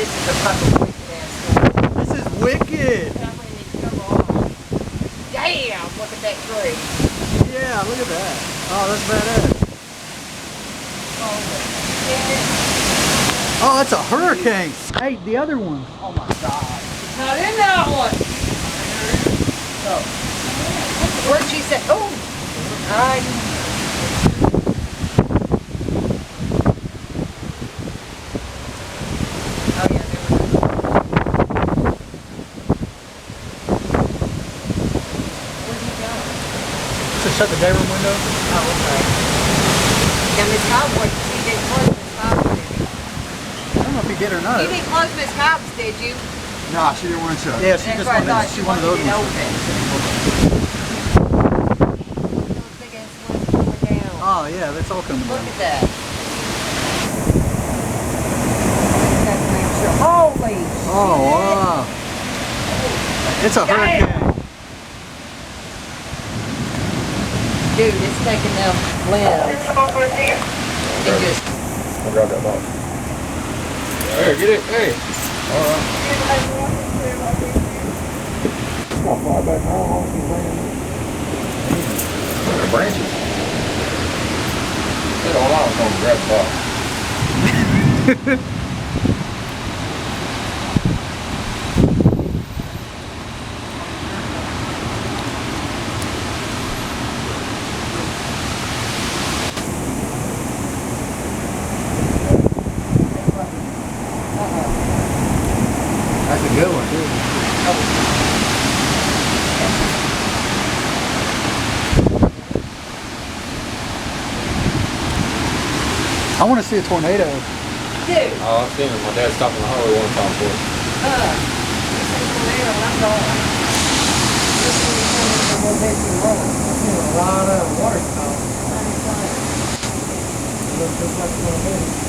This is a fucking wicked ass storm. This is wicked. Come on. Damn, look at that tree. Yeah, look at that. Oh, that's badass. Oh, that's a hurricane. Hey, the other one. Oh my God. It's not in that one. Oh. Where'd she say? Oh. All right. Oh yeah, there we go. Where'd he go? Just shut the day room window. Oh, okay. Now Miss Cowboy, she didn't close Miss Cowboy, did you? I don't know if he did or not. You didn't close Miss Cowboy's, did you? Nah, she didn't want to shut. Yeah, she That's just what I wanted. thought. She She wanted wanted those it ones. open. Those big ass ones coming down. Oh yeah, that's all coming Look down. at that. Holy shit. Oh wow! It's a hurricane. Dude, it's taking them limbs. It just... I'll grab that box. Hey, get it. Hey. All right. I'll fly back home. Branches. Said all I was going to grab the box. That's a good one, too. I want to see a tornado. Dude. Oh, I've seen it. My dad stopped on the highway one time for it. This is tornado and I'm going. This is coming from one day to the road. I've seen a lot of water spout. Looks just like a tornado.